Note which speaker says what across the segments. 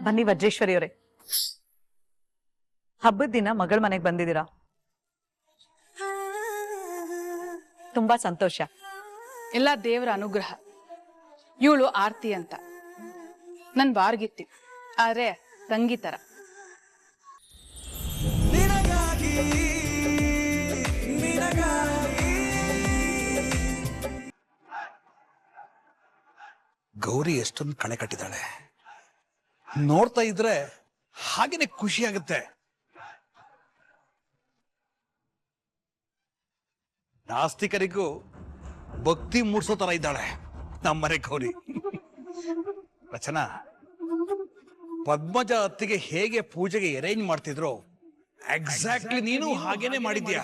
Speaker 1: ಬನ್ನಿ ವಜ್ರೇಶ್ವರಿ ಅವರೇ, ಹಬ್ಬದ ದಿನ ಮಗಳ ಮನೆಗೆ ಬಂದಿದ್ದೀರಾ, ತುಂಬಾ ಸಂತೋಷ.
Speaker 2: ಎಲ್ಲ ದೇವರ ಅನುಗ್ರಹ. ಇವಳು ಆರ್ತಿ ಅಂತ ನನ್ ಬಾರ್ಗಿತ್ತಿ, ಆದ್ರೆ ತಂಗಿ ತರ.
Speaker 3: ಗೌರಿ ಎಷ್ಟೊಂದು ಕಣೆ ಕಟ್ಟಿದ್ದಾಳೆ, ನೋಡ್ತಾ ಇದ್ರೆ ಹಾಗೇನೆ ಖುಷಿ ಆಗುತ್ತೆ. ನಾಸ್ತಿಕರಿಗೂ ಭಕ್ತಿ ಮೂಡಿಸೋ ತರ ಇದ್ದಾಳೆ ನಮ್ಮನೆ ಗೌರಿ. ರಚನಾ, ಪದ್ಮಜ ಅತ್ತಿಗೆ ಹೇಗೆ ಪೂಜೆಗೆ ಅರೇಂಜ್ ಮಾಡ್ತಿದ್ರು ಎಕ್ಸಾಕ್ಟ್ಲಿ ನೀನು ಹಾಗೇನೆ ಮಾಡಿದ್ಯಾ.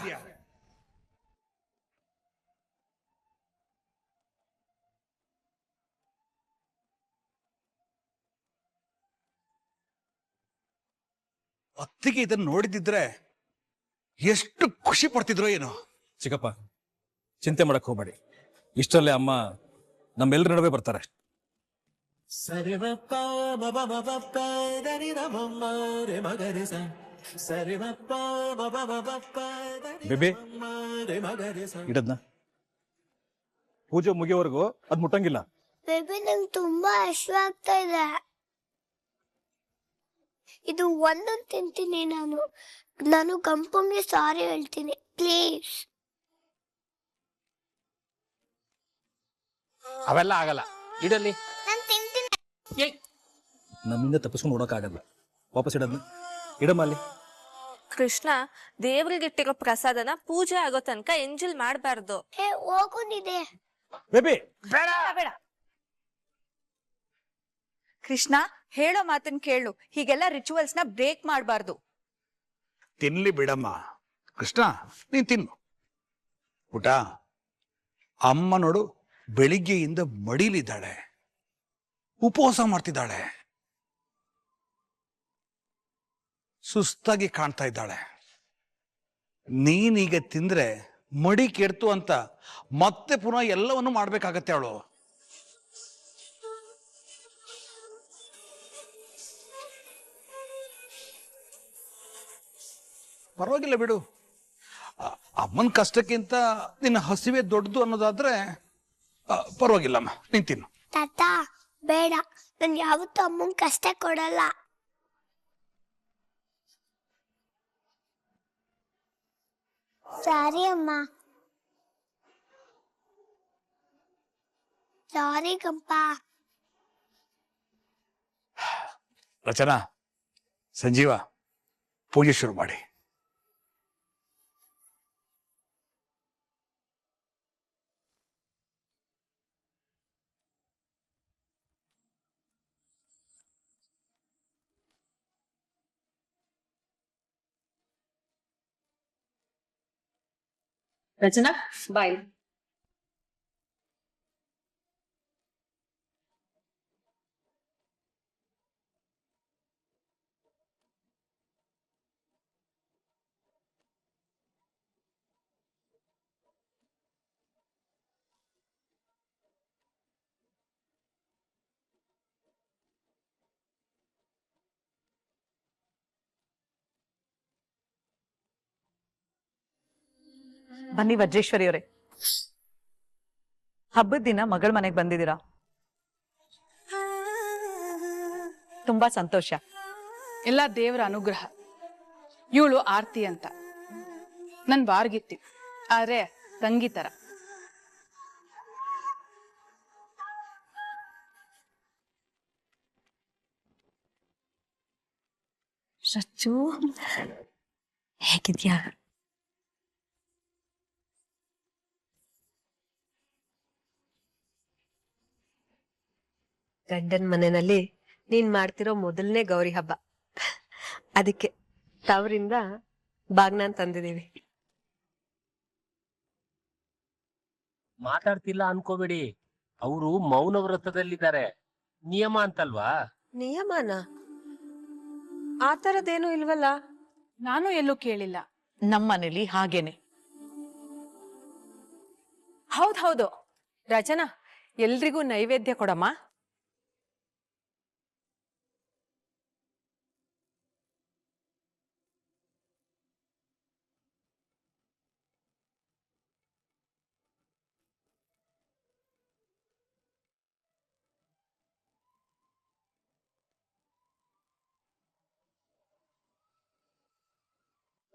Speaker 3: ಅತ್ತಿಗೆ ಇದನ್ನು ನೋಡಿದಿದ್ರೆ ಎಷ್ಟು ಖುಷಿ ಪಡ್ತಿದ್ರು ಏನೋ.
Speaker 4: ಚಿಕ್ಕಪ್ಪ, ಚಿಂತೆ ಮಾಡಕ್ ಹೋಗ್ಬೇಡಿ, ಇಷ್ಟರಲ್ಲೇ ಅಮ್ಮ ನಮ್ಮೆಲ್ಲರ ನಡುವೆ ಬರ್ತಾರೆ. ಬೇಬಿ, ಇಡದ್ನ ಪೂಜೆ ಮುಗಿಯೋವರೆಗೂ ಅದ್ ಮುಟ್ಟಂಗಿಲ್ಲ.
Speaker 5: ಬೇಬಿ, ನಂಗೆ ತುಂಬಾ ಹಶ್ವಾಗ್ತಾ ಇದೆ. ಇದು ಒಂದೊಂದು ತಿಂತೀನಿ. ನಾನು ಕಂಪಂಗೆ ಸಾರಿ ಹೇಳ್ತೀನಿ, ಪ್ಲೀಸ್.
Speaker 6: ಅವೆಲ್ಲ ಆಗಲ್ಲ, ಇಡಲಿ.
Speaker 5: ನಾನು ತಿಂತೀನಿ.
Speaker 4: ನಮ್ಮಿಂದ ತಪ್ಪಿಸ್ಕೊಂಡು ನೋಡೋಕ್ಕಾಗಲ್ಲ. ವಾಪಸ್ ಇಡದ್ನ ಇಡಮ್ಮ ಅಲ್ಲಿ.
Speaker 7: ಕೃಷ್ಣ, ದೇವ್ರಿಗೆ ಇಟ್ಟಿರೋ ಪ್ರಸಾದನ ಪೂಜೆ ಆಗೋ ತನಕ ಎಂಜಲ್ ಮಾಡಬಾರ್ದು.
Speaker 5: ಹೋಗುನಿದೆ.
Speaker 4: ಬೇಬಿ,
Speaker 6: ಬೇಡ
Speaker 1: ಬೇಡ ಕೃಷ್ಣ, ಹೇಳೋ ಮಾತನ್ ಕೇಳು. ಹೀಗೆಲ್ಲ ರಿಚುವಲ್ಸ್ ನ ಬ್ರೇಕ್ ಮಾಡಬಾರ್ದು.
Speaker 3: ತಿನ್ಲಿ ಬಿಡಮ್ಮ. ಕೃಷ್ಣ, ನೀನ್ ತಿನ್ನು. ಪುಟ, ಅಮ್ಮ ನೋಡು, ಬೆಳಿಗ್ಗೆಯಿಂದ ಮಡಿಲಿದ್ದಾಳೆ, ಉಪವಾಸ ಮಾಡ್ತಿದ್ದಾಳೆ, ಸುಸ್ತಾಗಿ ಕಾಣ್ತಾ ಇದ್ದಾಳೆ. ನೀನೀಗ ತಿಂದ್ರೆ ಮಡಿ ಕೆಡ್ತು ಅಂತ ಮತ್ತೆ ಪುನಃ ಎಲ್ಲವನ್ನು ಮಾಡ್ಬೇಕಾಗತ್ತೆ ಅವಳು. ಪರವಾಗಿಲ್ಲ ಬಿಡು. ಅಮ್ಮನ ಕಷ್ಟಕ್ಕಿಂತ ನಿನ್ನ ಹಸಿವೆ ದೊಡ್ಡದು ಅನ್ನೋದಾದ್ರೆ ಪರವಾಗಿಲ್ಲಮ್ಮ, ನೀನ್ ತಿನ್ನು.
Speaker 5: ತಾತ, ಬೇಡ, ನಾನು ಯಾವತ್ತೂ ಅಮ್ಮಂಗೆ ಕಷ್ಟ ಕೊಡಲ್ಲ. ಸಾರಿ ಅಮ್ಮ. ಸಾರಿ ಗಂಪ.
Speaker 3: ರಚನಾ, ಸಂಜೀವ, ಪೂಜೆ ಶುರು ಮಾಡಿ.
Speaker 2: ರಚನಾ, ಬಾಯ್.
Speaker 1: ಬನ್ನಿ ವಜ್ರೇಶ್ವರಿ ಅವರೇ, ಹಬ್ಬದ ದಿನ ಮಗಳ ಮನೆಗೆ ಬಂದಿದ್ದೀರಾ, ತುಂಬಾ ಸಂತೋಷ.
Speaker 2: ಎಲ್ಲ ದೇವರ ಅನುಗ್ರಹ. ಇವಳು ಆರ್ತಿ ಅಂತ ನನ್ ಬಾರ್ಗಿತ್ತಿ, ಆದ್ರೆ ತಂಗಿ ತರ.
Speaker 7: ರಚ್ಚು, ಹೇಗಿದ್ಯಾ?
Speaker 8: ಗಂಡನ ಮನೆಯಲ್ಲಿ ನೀನ್ ಮಾಡ್ತಿರೋ ಮೊದಲನೇ ಗೌರಿ ಹಬ್ಬ, ಅದಕ್ಕೆ ತವರಿಂದ ಬಾಗ್ನಾನ್ ತಂದಿದೀವಿ.
Speaker 6: ಮಾತಾಡ್ತಿಲ್ಲ ಅನ್ಕೋಬೇಡಿ, ಅವರು ಮೌನ ವ್ರತದಲ್ಲಿದ್ದಾರೆ. ನಿಯಮ ಅಂತಲ್ವಾ?
Speaker 8: ನಿಯಮನ? ಆ ತರದೇನು ಇಲ್ವಲ್ಲ.
Speaker 2: ನಾನು ಎಲ್ಲೂ ಕೇಳಿಲ್ಲ.
Speaker 1: ನಮ್ಮನೇಲಿ ಹಾಗೇನೆ.
Speaker 8: ಹೌದು, ರಚನಾ, ಎಲ್ರಿಗೂ ನೈವೇದ್ಯ ಕೊಡಮ್ಮ.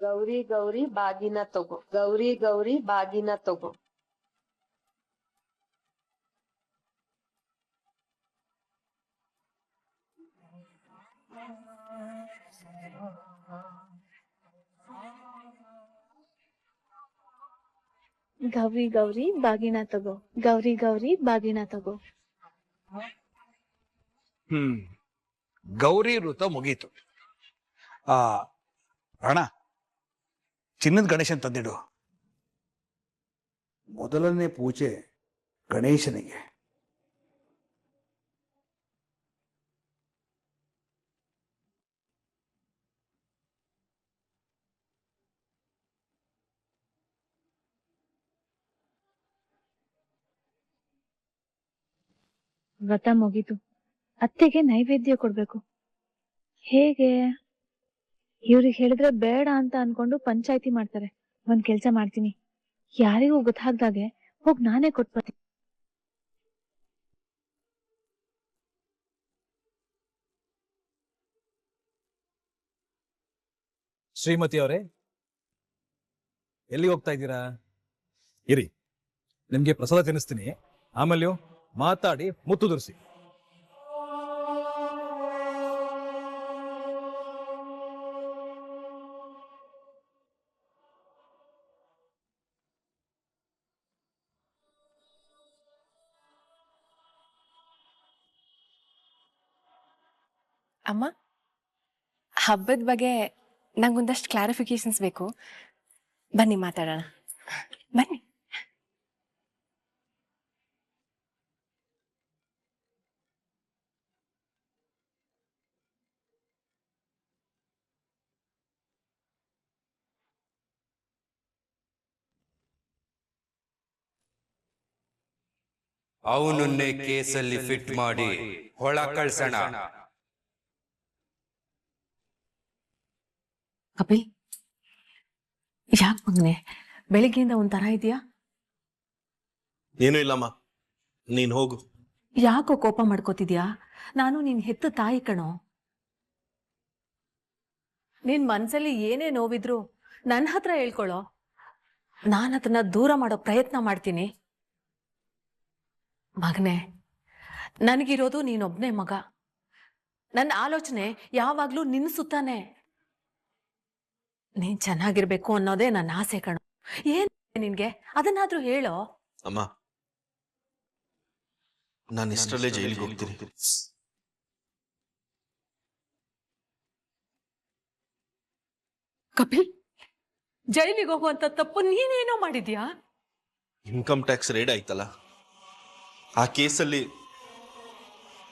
Speaker 8: ಗೌರಿ ಗೌರಿ ಬಾಗಿನ ತಗೋ, ಗೌರಿ ಗೌರಿ ಬಾಗಿನ ತಗೋ.
Speaker 9: ಗೌರಿ ಗೌರಿ ಬಾಗಿನ ತಗೋ, ಗೌರಿ ಗೌರಿ ಬಾಗಿನ ತಗೋ.
Speaker 3: ಗೌರಿ ವೃತ ಮುಗೀತು. ಆ ರಣ, ಚಿನ್ನದ ಗಣೇಶನ್ ತಂದಿಡು. ಮೊದಲನೇ ಪೂಜೆ ಗಣೇಶನಿಗೆ.
Speaker 9: ವ್ರತ ಮುಗೀತು. ಅತ್ತೆಗೆ ನೈವೇದ್ಯ ಕೊಡ್ಬೇಕು. ಹೇಗೆ? ಇವ್ರಿಗೆ ಹೇಳಿದ್ರೆ ಬೇಡ ಅಂತ ಅನ್ಕೊಂಡು ಪಂಚಾಯ್ತಿ ಮಾಡ್ತಾರೆ. ಒಂದ್ ಕೆಲ್ಸ ಮಾಡ್ತೀನಿ, ಯಾರಿಗೂ ಗೊತ್ತಾಗ್ದಾಗೆ ಹೋಗ್ ನಾನೇ ಕೊಟ್ಬರ್ತೀನಿ.
Speaker 4: ಶ್ರೀಮತಿ ಅವರೇ, ಎಲ್ಲಿ ಹೋಗ್ತಾ ಇದ್ದೀರಾ? ಇರಿ, ನಿಮ್ಗೆ ಪ್ರಸಾದ ತಿನ್ನಿಸ್ತೀನಿ. ಆಮೇಲೆ ಮಾತಾಡಿ ಮುತ್ತು ದುರ್ಸಿ.
Speaker 10: ಅಮ್ಮ, ಹಬ್ಬದ ಬಗ್ಗೆ ನಂಗೊಂದಷ್ಟು ಕ್ಲಾರಿಫಿಕೇಶನ್ಸ್ ಬೇಕು. ಬನ್ನಿ ಮಾತಾಡೋಣ, ಬನ್ನಿ.
Speaker 11: ಅವನನ್ನೇ ಕೇಸಲ್ಲಿ ಫಿಟ್ ಮಾಡಿ ಹೊಳ ಕಳ್ಸೋಣ.
Speaker 10: ಕಪಿಲ್, ಯಾಕೆ ಮಗನೆ ಬೆಳಿಗ್ಗೆಯಿಂದ ಒಂಥರ ಇದೆಯಾ?
Speaker 12: ಏನೂ ಇಲ್ಲಮ್ಮ, ನೀನ್ ಹೋಗು.
Speaker 10: ಯಾಕೋ ಕೋಪ ಮಾಡ್ಕೋತಿದ್ಯಾ? ನಾನು ನಿನ್ ಹೆತ್ತ ತಾಯಿ ಕಣೋ. ನಿನ್ ಮನ್ಸಲ್ಲಿ ಏನೇ ನೋವಿದ್ರು ನನ್ನ ಹತ್ರ ಹೇಳ್ಕೊಳ್ಳೋ. ನಾನು ಅದನ್ನ ದೂರ ಮಾಡೋ ಪ್ರಯತ್ನ ಮಾಡ್ತೀನಿ. ಮಗನೆ, ನನಗಿರೋದು ನೀನೊಬ್ನೇ ಮಗ. ನನ್ನ ಆಲೋಚನೆ ಯಾವಾಗ್ಲೂ ನಿನ್ನ ಸುತ್ತಾನೆ. ನೀನ್ ಚೆನ್ನಾಗಿರ್ಬೇಕು ಅನ್ನೋದೇ ನನ್ನ ಆಸೆ ಕಣೋ. ಏನ್ ನಿನ್ಗೆ? ಅದನ್ನಾದ್ರೂ ಹೇಳೋ.
Speaker 12: ಅಮ್ಮ, ನಾನು ಇಷ್ಟರಲ್ಲೇ ಜೈಲಿಗೆ ಹೋಗ್ತೀನಿ.
Speaker 10: ಕಪಿಲ್, ಜೈಲಿಗೆ ಹೋಗುವಂತ ತಪ್ಪು ನೀನೇನೋ ಮಾಡಿದ್ಯಾ?
Speaker 12: ಇನ್ಕಮ್ ಟ್ಯಾಕ್ಸ್ ರೇಡ್ ಆಯ್ತಲ್ಲ, ಆ ಕೇಸಲ್ಲಿ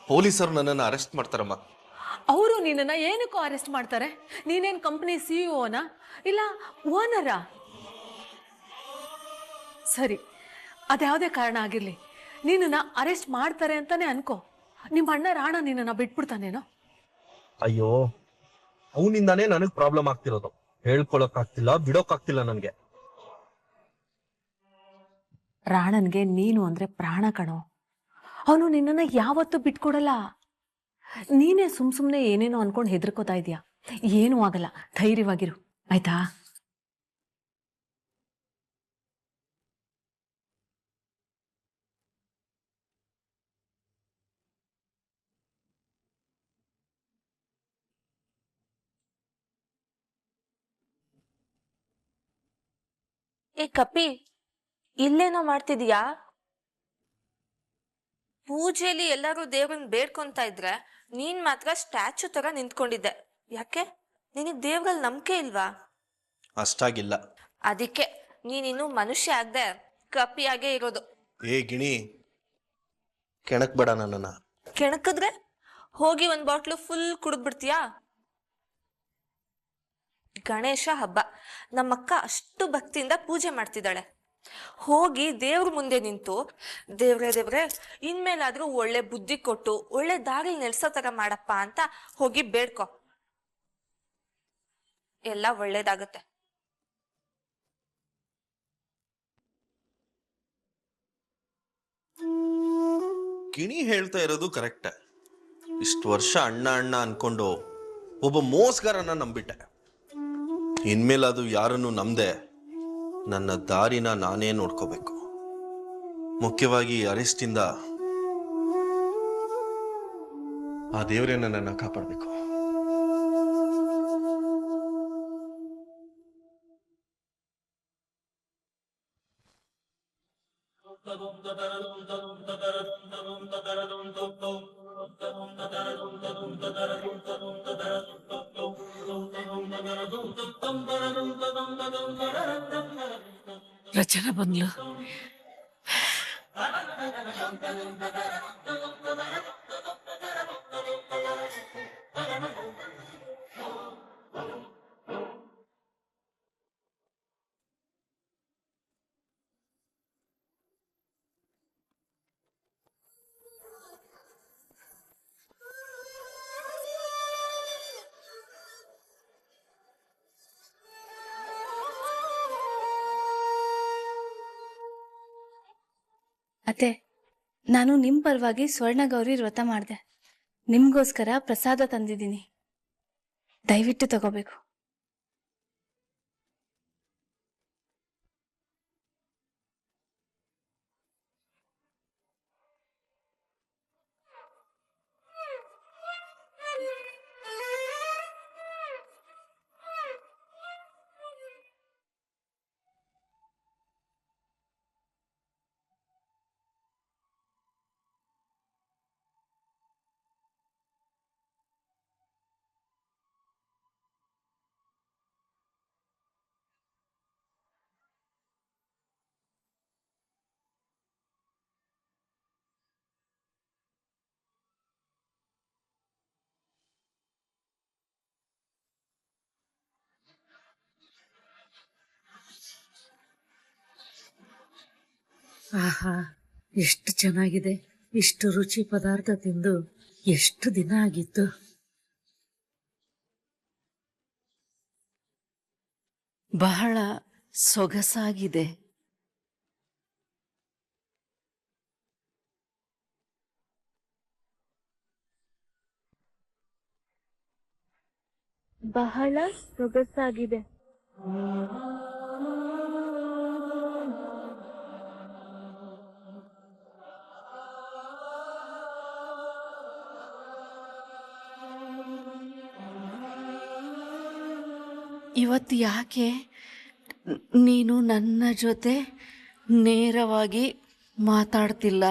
Speaker 12: ಪೊಲೀಸರು ನನ್ನನ್ನು ಅರೆಸ್ಟ್ ಮಾಡ್ತಾರಮ್ಮ.
Speaker 10: ಅವರು ನಿನ್ನನ್ನ ಏನಕ್ಕೂ ಅರೆಸ್ಟ್ ಮಾಡ್ತಾರೆ? ನೀನೇನ್ ಕಂಪನಿ ಸಿಇಒನಾ ಇಲ್ಲ ಓನರಾ? ಸರಿ, ಅದ್ಯಾವುದೇ ಕಾರಣ ಆಗಿರ್ಲಿ, ನಿನ್ನನ್ನ ಅರೆಸ್ಟ್ ಮಾಡ್ತಾರೆ ಅಂತಾನೆ ಅನ್ಕೋ. ನಿಮ್ಮ ಅಣ್ಣ ರಾಣ ನಿನ್ನನ್ನ ಬಿಟ್ಬಿಡ್ತಾನೇನೋ?
Speaker 12: ಅಯ್ಯೋ, ಅವನಿಂದಾನೇ ನನಗ್ ಪ್ರಾಬ್ಲಮ್ ಆಗ್ತಿರೋದು. ಹೇಳ್ಕೊಳಕ್ ಆಗ್ತಿಲ್ಲ, ಬಿಡೋಕ್ ಆಗ್ತಿಲ್ಲ ನನ್ಗೆ.
Speaker 10: ರಾಣನ್ಗೆ ನೀನು ಅಂದ್ರೆ ಪ್ರಾಣ ಕಣೋ. ಅವನು ನಿನ್ನನ್ನ ಯಾವತ್ತೂ ಬಿಟ್ಕೊಡಲ್ಲ. ನೀನೇ ಸುಮ್ನೆ ಏನೇನೋ ಅನ್ಕೊಂಡು ಹೆದರ್ಕೋತಾ ಇದೀಯ. ಏನೂ ಆಗಲ್ಲ, ಧೈರ್ಯವಾಗಿರು, ಆಯ್ತಾ?
Speaker 7: ಏ ಕಪಿ, ಇಲ್ಲೇನೋ ಮಾಡ್ತಿದೀಯಾ? ಪೂಜೆಯಲ್ಲಿ ಎಲ್ಲರೂ ದೇವ್ರನ್ನ ಬೇಡ್ಕೊಂತ ಇದ್ರೆ ನೀನ್ ಮಾತ್ರ ಸ್ಟ್ಯಾಚು ತರ ನಿಂತ್ಕೊಂಡಿದ್ದೆ. ಯಾಕೆ? ನಿನಗ್ ದೇವ್ರಲ್ಲಿ ನಂಬಿಕೆ ಇಲ್ವಾ?
Speaker 12: ಅಷ್ಟಾಗಿಲ್ಲ.
Speaker 7: ಅದಕ್ಕೆ ನೀನಿನ್ನು ಮನುಷ್ಯ ಆಗದೆ ಕಪಿಯಾಗೆ ಇರೋದು.
Speaker 12: ಏ ಗಿಣಿ, ಕೆಣಕ್ ಬೇಡ ನನ್ನನ್ನ.
Speaker 7: ಕೆಣಕಿದ್ರೆ ಹೋಗಿ ಒಂದ್ ಬಾಟ್ಲು ಫುಲ್ ಕುಡಿದ್ಬಿಡ್ತೀಯಾ? ಗಣೇಶ ಹಬ್ಬ, ನಮ್ಮಕ್ಕ ಅಷ್ಟು ಭಕ್ತಿಯಿಂದ ಪೂಜೆ ಮಾಡ್ತಿದ್ದಾಳೆ. ಹೋಗಿ ದೇವ್ರ ಮುಂದೆ ನಿಂತು, ದೇವ್ರೆ ಇನ್ಮೇಲಾದ್ರೂ ಒಳ್ಳೆ ಬುದ್ಧಿ ಕೊಟ್ಟು ಒಳ್ಳೆ ದಾರಿ ನೆಲ್ಸೋ ತರ ಮಾಡಪ್ಪ ಅಂತ ಹೋಗಿ ಬೇಡ್ಕೊ. ಎಲ್ಲ ಒಳ್ಳೇದಾಗತ್ತೆ.
Speaker 12: ಗಿಣಿ ಹೇಳ್ತಾ ಇರೋದು ಕರೆಕ್ಟ್. ಇಷ್ಟು ವರ್ಷ ಅಣ್ಣ ಅಣ್ಣ ಅನ್ಕೊಂಡು ಒಬ್ಬ ಮೋಸ್ಗಾರನ ನಂಬಿಟ್ಟೆ. ಇನ್ಮೇಲೆ ಅದು ಯಾರನ್ನು ನಂಬದೆ ನನ್ನ ದಾರಿನ ನಾನೇ ನೋಡ್ಕೋಬೇಕು. ಮುಖ್ಯವಾಗಿ ಅರೆಸ್ಟಿಂದ ಆ ದೇವರೇ ನನ್ನನ್ನು ಕಾಪಾಡಬೇಕು.
Speaker 10: ರಚನಾ ಬಂದ್ಲು.
Speaker 9: ಅತ್ತೆ, ನಾನು ನಿಮ್ ಪರವಾಗಿ ಸ್ವರ್ಣ ಗೌರಿ ವ್ರತ ಮಾಡಿದೆ. ನಿಮ್ಗೋಸ್ಕರ ಪ್ರಸಾದ ತಂದಿದ್ದೀನಿ, ದಯವಿಟ್ಟು ತಗೋಬೇಕು.
Speaker 10: ಆಹಾ, ಎಷ್ಟು ಚೆನ್ನಾಗಿದೆ. ಇಷ್ಟು ರುಚಿ ಪದಾರ್ಥ ತಿಂದು ಎಷ್ಟು ದಿನ ಆಗಿತ್ತು. ಬಹಳ ಸೊಗಸಾಗಿದೆ.
Speaker 9: ಬಹಳ ಸೊಗಸಾಗಿದೆ.
Speaker 10: ಇವತ್ತು ಯಾಕೆ ನೀನು ನನ್ನ ಜೊತೆ ನೇರವಾಗಿ ಮಾತಾಡ್ತಿಲ್ಲ?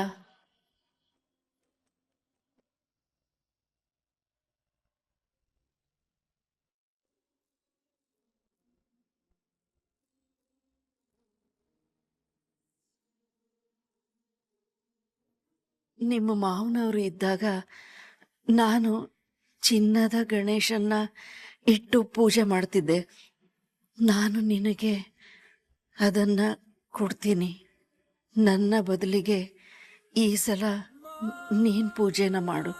Speaker 10: ನಿಮ್ಮ ಮಾವನವರು ಇದ್ದಾಗ ನಾನು ಚಿನ್ನದ ಗಣೇಶನ್ನ ಇಟ್ಟು ಪೂಜೆ ಮಾಡ್ತಿದ್ದೆ. ನಾನು ನಿನಗೆ ಅದನ್ನು ಕೊಡ್ತೀನಿ. ನನ್ನ ಬದಲಿಗೆ ಈ ಸಲ ನೀನು ಪೂಜೆನ ಮಾಡು.